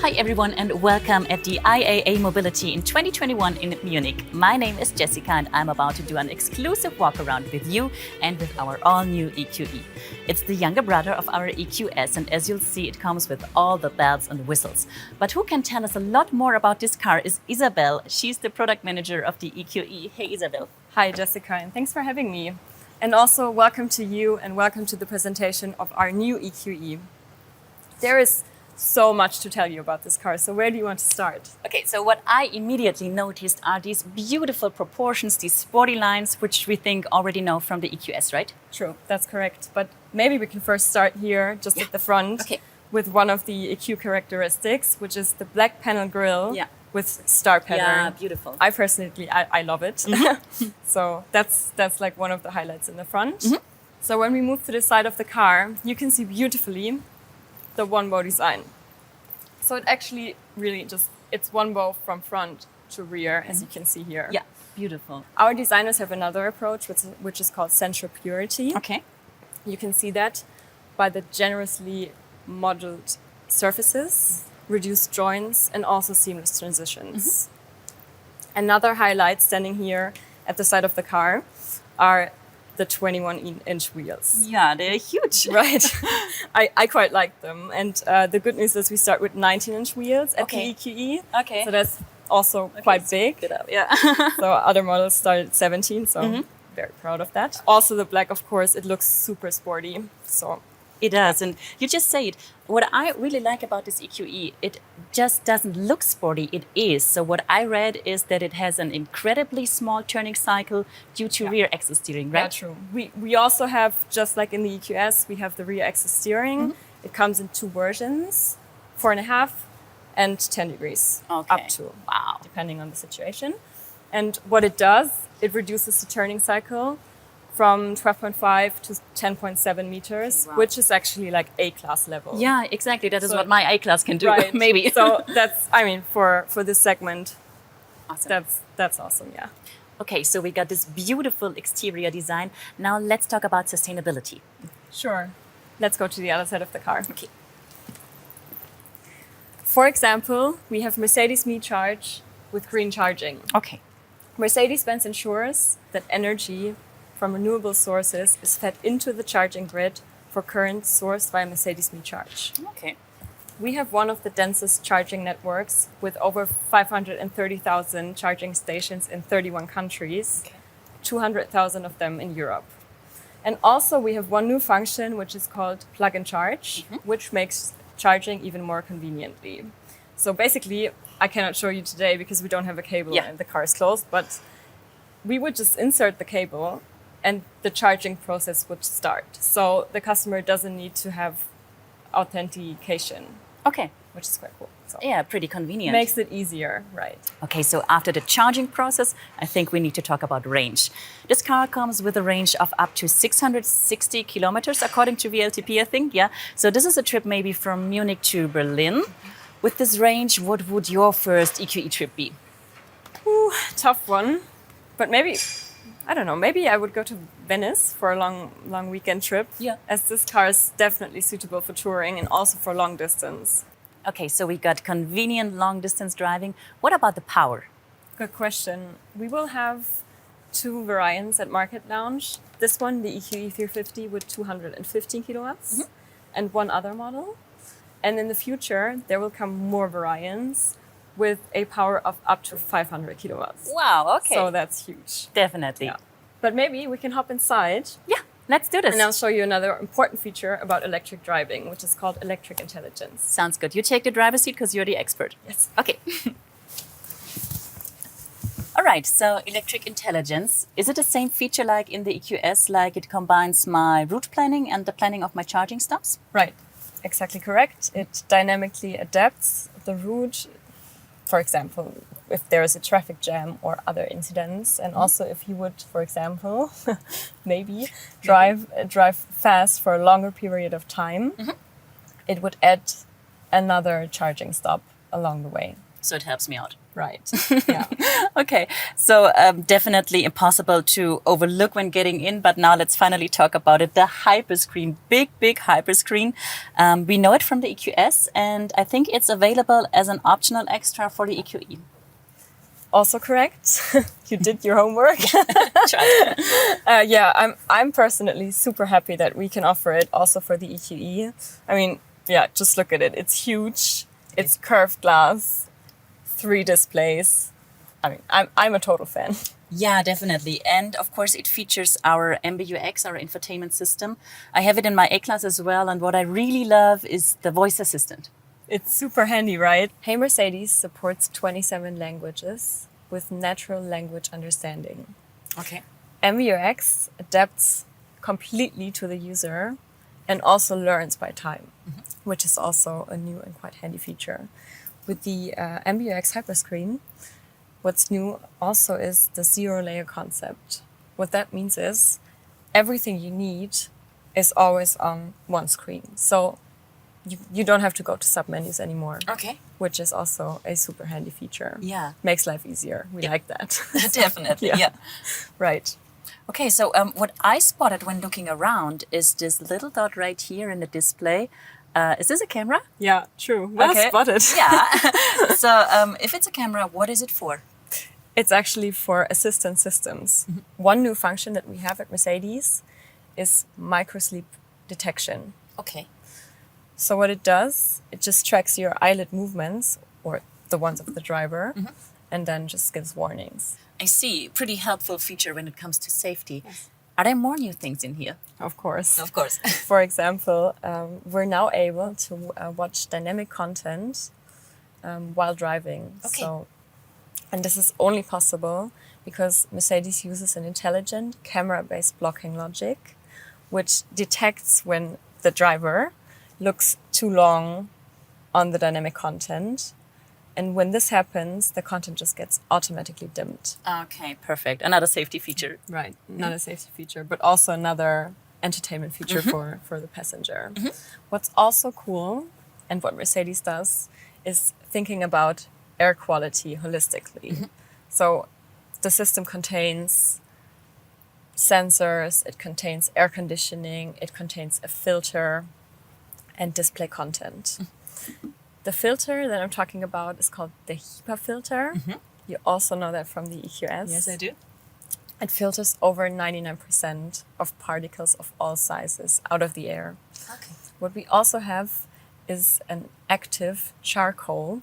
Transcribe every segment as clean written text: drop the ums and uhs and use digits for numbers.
Hi everyone and welcome at the IAA Mobility in 2021 in Munich. My name is Jessica and I'm about to do an exclusive walk around with you and with our all-new EQE. It's the younger brother of our EQS and as you'll see it comes with all the bells and whistles. But who can tell us a lot more about this car is Isabel. She's the product manager of the EQE. Hey Isabel. Hi Jessica and thanks for having me. And also welcome to you and welcome to the presentation of our new EQE. There is so much to tell you about this car, so where do you want to start? Okay, so what I immediately noticed are these beautiful proportions, these sporty lines, which we think already know from the EQS, right? True, that's correct. But maybe we can first start here, just at the front, with one of the EQ characteristics, which is the black panel grille with star pattern. Yeah, beautiful. I personally, I love it. So that's like one of the highlights in the front. So when we move to the side of the car, you can see beautifully the one bow design. So it actually really it's one bow from front to rear, as you can see here. Yeah, beautiful. Our designers have another approach, which is called sensual purity. Okay. You can see that by the generously modeled surfaces, reduced joints, and also seamless transitions. Another highlight standing here at the side of the car are the 21-inch wheels. Yeah, they're huge. Right. I quite like them. And the good news is we start with 19-inch wheels at the EQE. Okay. So that's also quite big. Get up. Yeah. So other models start at 17, so very proud of that. Also the black, of course, it looks super sporty. So it does. And you just say it. What I really like about this EQE, it just doesn't look sporty, it is. So what I read is that it has an incredibly small turning cycle due to rear axis steering, right? Yeah, true. We also have, just like in the EQS, we have the rear axis steering. It comes in two versions, 4.5 and 10 degrees up to, depending on the situation. And what it does, it reduces the turning cycle from 12.5 to 10.7 meters, which is actually like A-class level. Yeah, exactly. That is what my A-class can do, right. maybe. So that's, I mean, for this segment, awesome. That's awesome, yeah. Okay, so we got this beautiful exterior design. Now let's talk about sustainability. Sure. Let's go to the other side of the car. Okay. For example, we have Mercedes Me Charge with green charging. Okay. Mercedes-Benz ensures that energy from renewable sources is fed into the charging grid for current sourced via Mercedes Me Charge. Okay. We have one of the densest charging networks with over 530,000 charging stations in 31 countries, 200,000 of them in Europe. And also we have one new function which is called plug and charge, which makes charging even more conveniently. So basically, I cannot show you today because we don't have a cable and the car is closed, but we would just insert the cable and the charging process would start. So the customer doesn't need to have authentication. Okay. Which is quite cool. So yeah, pretty convenient. Makes it easier, right. Okay, so after the charging process, I think we need to talk about range. This car comes with a range of up to 660 kilometers, according to VLTP, I think, yeah. So this is a trip maybe from Munich to Berlin. With this range, what would your first EQE trip be? Ooh, tough one. But maybe, I don't know, maybe I would go to Venice for a long weekend trip. Yeah. As this car is definitely suitable for touring and also for long distance. Okay, so we got convenient long distance driving. What about the power? Good question. We will have two variants at Market Lounge. This one, the EQE 350 with 215 kilowatts and one other model. And in the future, there will come more variants with a power of up to 500 kilowatts. Wow, okay. So that's huge. Definitely. Yeah. But maybe we can hop inside. Yeah, let's do this. And I'll show you another important feature about electric driving, which is called electric intelligence. Sounds good. You take the driver's seat because you're the expert. Yes. Okay. All right, so electric intelligence. Is it the same feature like in the EQS, like it combines my route planning and the planning of my charging stops? Right. Exactly correct. It dynamically adapts the route, for example, if there is a traffic jam or other incidents, and also if you would, for example, maybe drive fast for a longer period of time, it would add another charging stop along the way. So it helps me out. Right. Yeah. Okay, so definitely impossible to overlook when getting in, but now let's finally talk about it. The Hyperscreen, big Hyperscreen. We know it from the EQS, and I think it's available as an optional extra for the EQE. Also correct. You did your homework. Yeah, I'm personally super happy that we can offer it also for the EQE. I mean, yeah, just look at it. It's huge. It's curved glass, 3 displays. I mean, I'm a total fan. Yeah, definitely. And of course, it features our MBUX, our infotainment system. I have it in my A-Class as well. And what I really love is the voice assistant. It's super handy, right? Hey Mercedes supports 27 languages with natural language understanding. Okay. MBUX adapts completely to the user and also learns by time, which is also a new and quite handy feature. With the MBUX Hyperscreen, what's new also is the zero-layer concept. What that means is everything you need is always on one screen. So you don't have to go to submenus anymore. Okay. Which is also a super handy feature. Yeah. Makes life easier. We like that. Definitely, yeah. Right. Okay, so what I spotted when looking around is this little dot right here in the display. Is this a camera? Yeah, true. Well spotted. Yeah. So if it's a camera, what is it for? It's actually for assistant systems. One new function that we have at Mercedes is microsleep detection. Okay. So what it does, it just tracks your eyelid movements, or the ones of the driver, and then just gives warnings. I see. Pretty helpful feature when it comes to safety. Yes. Are there more new things in here? Of course. Of course. For example, we're now able to watch dynamic content while driving. Okay. And this is only possible because Mercedes uses an intelligent camera-based blocking logic, which detects when the driver looks too long on the dynamic content. And when this happens, the content just gets automatically dimmed. Okay, perfect. Another safety feature. Right, another safety feature, but also another entertainment feature for the passenger. What's also cool, and what Mercedes does, is thinking about air quality holistically. So the system contains sensors, it contains air conditioning, it contains a filter, and display content. The filter that I'm talking about is called the Hepa Filter. You also know that from the EQS. Yes, I do. It filters over 99% of particles of all sizes out of the air. Okay. What we also have is an active charcoal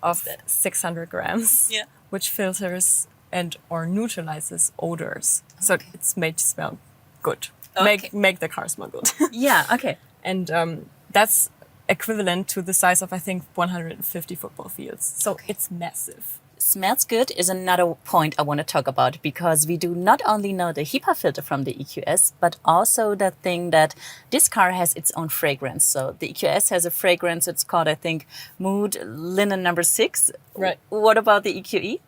of 600 grams, which filters and or neutralizes odors. So it's made to smell good. Make the car smell good. Yeah, okay. And that's equivalent to the size of, I think, 150 football fields. So it's massive. Smells good is another point I want to talk about, because we do not only know the Hepa filter from the EQS, but also the thing that this car has its own fragrance. So the EQS has a fragrance, it's called, I think, Mood Linen number 6. Right. What about the EQE?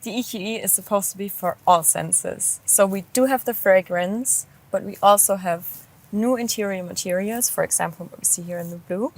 The EQE is supposed to be for all senses. So we do have the fragrance, but we also have new interior materials, for example, what we see here in the blue.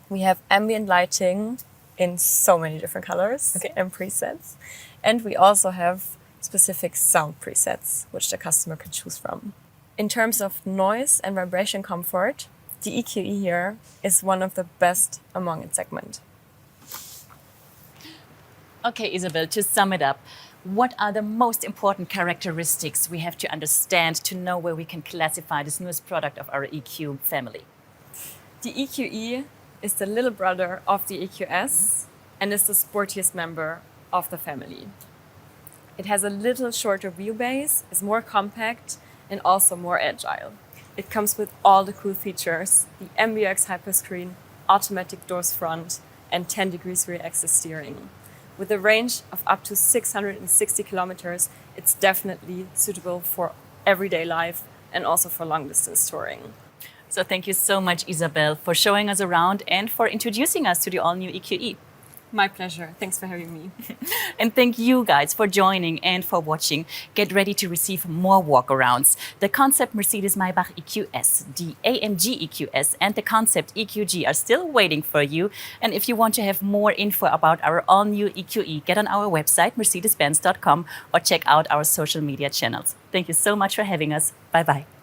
We have ambient lighting in so many different colors and presets. And we also have specific sound presets, which the customer can choose from. In terms of noise and vibration comfort, the EQE here is one of the best among its segment. Okay, Isabel, to sum it up, what are the most important characteristics we have to understand to know where we can classify this newest product of our EQ family? The EQE is the little brother of the EQS and is the sportiest member of the family. It has a little shorter wheelbase, is more compact, and also more agile. It comes with all the cool features: the MBUX Hyperscreen, automatic doors front, and 10 degrees rear axis steering. With a range of up to 660 kilometers, it's definitely suitable for everyday life and also for long distance touring. So thank you so much, Isabel, for showing us around and for introducing us to the all-new EQE. My pleasure. Thanks for having me. And thank you guys for joining and for watching. Get ready to receive more walkarounds. The concept Mercedes-Maybach EQS, the AMG EQS, and the concept EQG are still waiting for you. And if you want to have more info about our all-new EQE, get on our website, mercedes-benz.com, or check out our social media channels. Thank you so much for having us. Bye-bye.